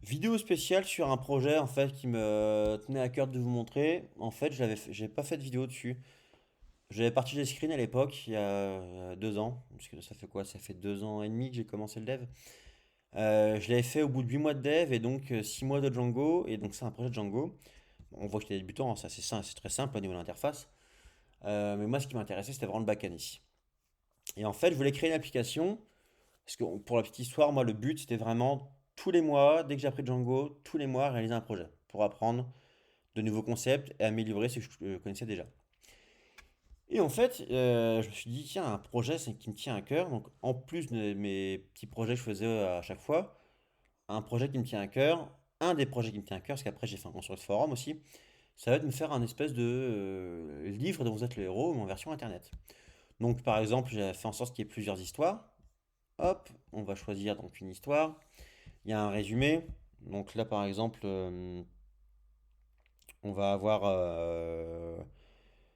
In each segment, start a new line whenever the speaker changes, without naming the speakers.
Vidéo spéciale sur un projet en fait qui me tenait à cœur de vous montrer. En fait, j'ai pas fait de vidéo dessus. J'avais partagé Screen à l'époque, il y a 2 ans, parce que ça fait quoi? Ça fait 2 ans et demi que j'ai commencé le dev. Je l'avais fait au bout de 8 mois de dev et donc 6 mois de Django. Et donc c'est un projet de Django. On voit que j'étais débutant, hein, c'est très simple au niveau de l'interface. Mais moi, ce qui m'intéressait, c'était vraiment le backend ici. Et en fait, je voulais créer une application. Parce que pour la petite histoire, moi, le but, c'était vraiment tous les mois, dès que j'ai appris Django, tous les mois, réaliser un projet pour apprendre de nouveaux concepts et améliorer ce que je connaissais déjà. Et en fait, je me suis dit, tiens, un projet c'est qui me tient à cœur. Donc, en plus de mes petits projets que je faisais à chaque fois, un projet qui me tient à cœur, un des projets qui me tient à cœur, parce qu'après j'ai fait un construit de forum aussi, ça va être de me faire un espèce de livre dont vous êtes le héros, mais en version internet. Donc, par exemple, j'ai fait en sorte qu'il y ait plusieurs histoires. Hop, on va choisir donc une histoire. Il y a un résumé. Donc là, par exemple, on va avoir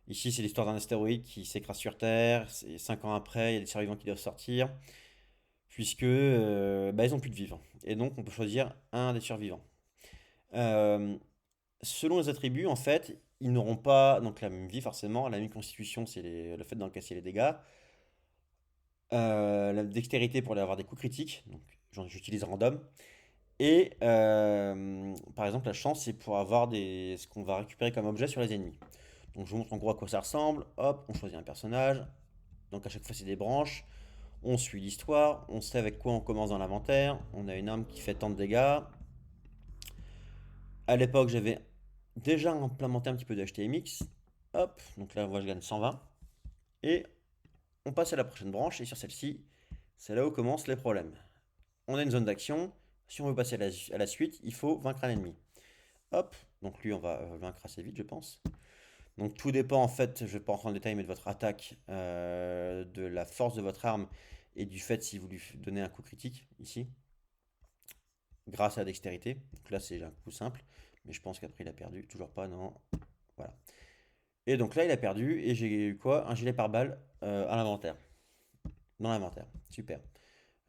ici, c'est l'histoire d'un astéroïde qui s'écrase sur Terre. C'est 5 ans après, il y a des survivants qui doivent sortir, puisque ils ont plus de vivants. Et donc, on peut choisir un des survivants. Euh, Selon les attributs, en fait, ils n'auront pas donc la même vie forcément. La même constitution, c'est le fait d'encaisser les dégâts. La dextérité pour aller avoir des coups critiques. Donc, j'utilise random. Et par exemple, la chance, c'est pour avoir ce qu'on va récupérer comme objet sur les ennemis. Donc je vous montre en gros à quoi ça ressemble. Hop, on choisit un personnage. Donc à chaque fois, c'est des branches. On suit l'histoire. On sait avec quoi on commence dans l'inventaire. On a une arme qui fait tant de dégâts. À l'époque, j'avais déjà implémenté un petit peu de HTMX. Hop, donc là, moi, je gagne 120. Et on passe à la prochaine branche. Et sur celle-ci, c'est là où commencent les problèmes. On a une zone d'action. Si on veut passer à la suite, il faut vaincre un ennemi. Hop, donc lui on va vaincre assez vite je pense. Donc tout dépend en fait, je ne vais pas rentrer en détail, mais de votre attaque, de la force de votre arme et du fait si vous lui donnez un coup critique ici, grâce à la dextérité. Donc là c'est un coup simple, mais je pense qu'après il a perdu, toujours pas, non. Voilà. Et donc là il a perdu et j'ai eu quoi? Un gilet pare-balles à l'inventaire. Dans l'inventaire, super.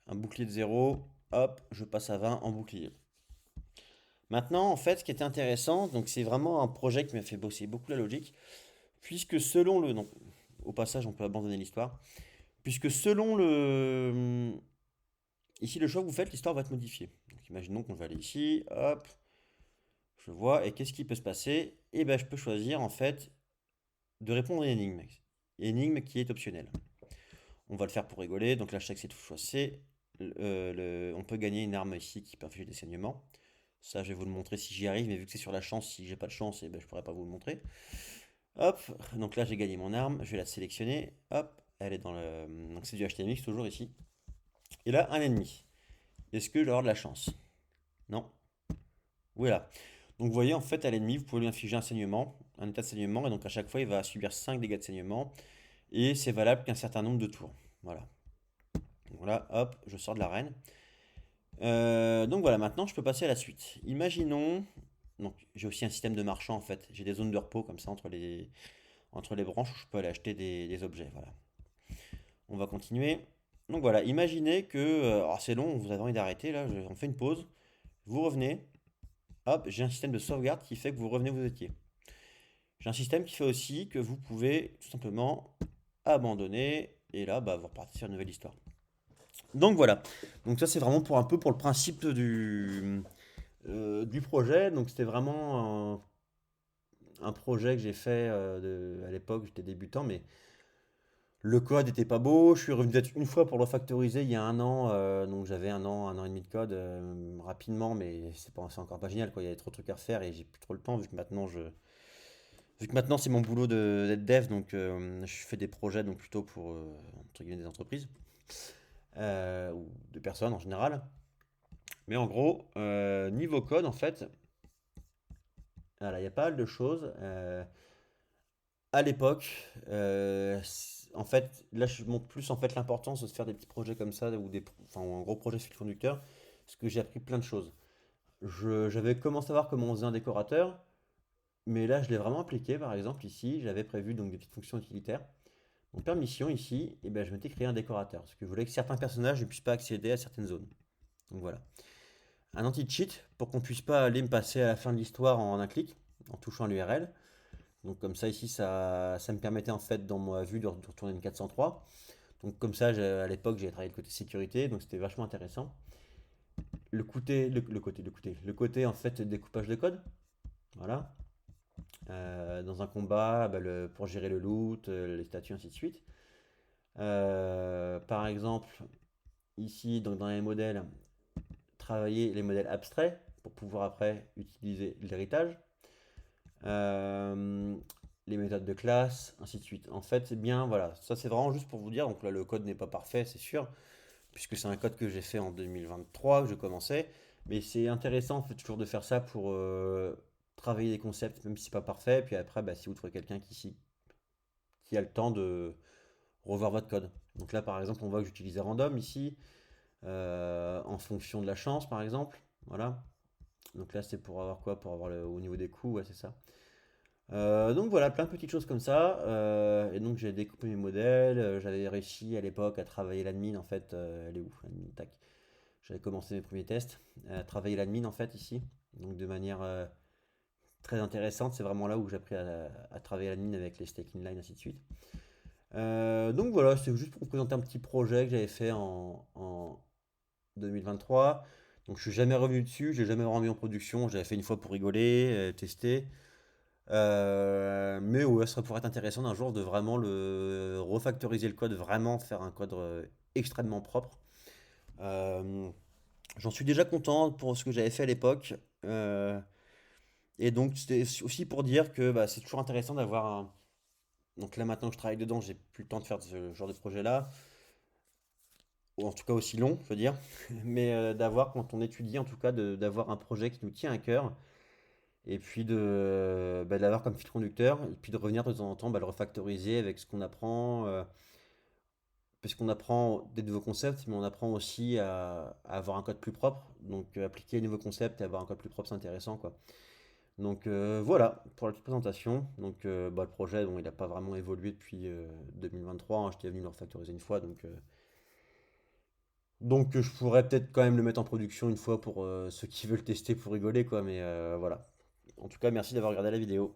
Un bouclier de 0, hop, je passe à 20 en bouclier. Maintenant, en fait, ce qui était intéressant, donc c'est vraiment un projet qui m'a fait bosser beaucoup la logique. Puisque selon le... Donc, au passage, on peut abandonner l'histoire. Puisque selon le... Ici, le choix que vous faites, l'histoire va être modifiée. Donc, imaginons qu'on va aller ici, hop, je vois, et qu'est-ce qui peut se passer? Eh ben, je peux choisir, en fait, de répondre à une énigme. Énigme qui est optionnelle. On va le faire pour rigoler. Donc là, je sais que c'est tout choix C. On peut gagner une arme ici qui peut infliger des saignements. Ça, je vais vous le montrer si j'y arrive, mais vu que c'est sur la chance, si j'ai pas de chance, eh ben, je pourrais pas vous le montrer. Hop, donc là j'ai gagné mon arme, je vais la sélectionner. Hop, elle est dans le. Donc c'est du HTMX toujours ici. Et là, un ennemi. Est-ce que je vais avoir de la chance? Non. Voilà. Donc vous voyez, en fait, à l'ennemi, vous pouvez lui infliger un saignement, un état de saignement, et donc à chaque fois, il va subir 5 dégâts de saignement, et c'est valable qu'un certain nombre de tours. Voilà. Donc là, hop, je sors de l'arène. Donc voilà, maintenant je peux passer à la suite. Imaginons. Donc j'ai aussi un système de marchand en fait. J'ai des zones de repos comme ça entre les branches où je peux aller acheter des objets. Voilà. On va continuer. Donc voilà, imaginez que alors c'est long, vous avez envie d'arrêter là, on fait une pause, vous revenez, hop, j'ai un système de sauvegarde qui fait que vous revenez où vous étiez. J'ai un système qui fait aussi que vous pouvez tout simplement abandonner et là vous repartez sur une nouvelle histoire. Donc voilà, donc ça c'est vraiment pour un peu pour le principe du projet. Donc c'était vraiment un projet que j'ai fait à l'époque, j'étais débutant, mais le code était pas beau. Je suis revenu peut-être une fois pour le factoriser il y a un an. Donc j'avais un an et demi de code rapidement, mais c'est encore pas génial quoi. Il y avait trop de trucs à refaire et j'ai plus trop le temps vu que maintenant c'est mon boulot d'être dev. Donc je fais des projets donc plutôt pour entre guillemets des entreprises ou de personnes en général. Mais en gros, niveau code en fait, voilà, il y a pas mal de choses. À l'époque, en fait, là, je montre plus en fait l'importance de se faire des petits projets comme ça enfin, ou un gros projet fil conducteur, parce que j'ai appris plein de choses. J'avais commencé à voir comment on faisait un décorateur, mais là, je l'ai vraiment appliqué. Par exemple, ici, j'avais prévu donc des petites fonctions utilitaires. En permission ici, et ben, je m'étais créé un décorateur, parce que je voulais que certains personnages ne puissent pas accéder à certaines zones. Donc voilà. un anti-cheat pour qu'on puisse pas aller me passer à la fin de l'histoire en un clic, en touchant l'URL. Donc comme ça ici, ça me permettait en fait dans ma vue de retourner une 403. Donc comme ça, à l'époque, j'ai travaillé le côté sécurité, donc c'était vachement intéressant. Le côté en fait découpage de code, voilà. Dans un combat, bah, pour gérer le loot, les statuts, ainsi de suite. Par exemple, ici, donc dans les modèles, travailler les modèles abstraits pour pouvoir après utiliser l'héritage. Euh, les méthodes de classe, ainsi de suite. En fait, c'est bien, voilà, ça c'est vraiment juste pour vous dire, donc là le code n'est pas parfait, c'est sûr, puisque c'est un code que j'ai fait en 2023, que je commençais, mais c'est intéressant en fait toujours de faire ça pour travailler des concepts, même si c'est pas parfait, puis après, bah, si vous trouvez quelqu'un qui a le temps de revoir votre code. Donc là, par exemple, on voit que j'utilise random ici, en fonction de la chance, par exemple, voilà. Donc là, c'est pour avoir quoi? Pour avoir au niveau des coûts, ouais, c'est ça. Donc voilà, plein de petites choses comme ça. Et donc j'ai découpé mes modèles. J'avais réussi à l'époque à travailler l'admin en fait. Elle est où? L'admin, tac. J'avais commencé mes premiers tests. À travailler l'admin en fait ici. Donc de manière très intéressante. C'est vraiment là où j'ai appris à travailler l'admin avec les stake inline, ainsi de suite. Donc voilà, c'est juste pour vous présenter un petit projet que j'avais fait en 2023. Donc je suis jamais revenu dessus, j'ai jamais rendu en production. J'avais fait une fois pour rigoler, tester. Mais ouais, ça pourrait être intéressant d'un jour de vraiment le refactoriser le code, vraiment faire un code extrêmement propre. Euh, J'en suis déjà content pour ce que j'avais fait à l'époque. Euh, et donc c'était aussi pour dire que bah, c'est toujours intéressant d'avoir un... Donc là maintenant que je travaille dedans, j'ai plus le temps de faire ce genre de projet-là, ou en tout cas aussi long, je veux dire. Mais d'avoir, quand on étudie en tout cas, d'avoir un projet qui nous tient à cœur. Et puis de l'avoir comme fil conducteur, et puis de revenir de temps en temps, bah, le refactoriser avec ce qu'on apprend, parce qu'on apprend des nouveaux concepts, mais on apprend aussi à avoir un code plus propre. Donc appliquer les nouveaux concepts et avoir un code plus propre, c'est intéressant, quoi. Donc voilà pour la petite présentation. Donc bah, le projet, bon, il n'a pas vraiment évolué depuis 2023, hein. J'étais venu le refactoriser une fois, donc je pourrais peut-être quand même le mettre en production une fois pour ceux qui veulent tester pour rigoler, quoi. Mais voilà. En tout cas, merci d'avoir regardé la vidéo.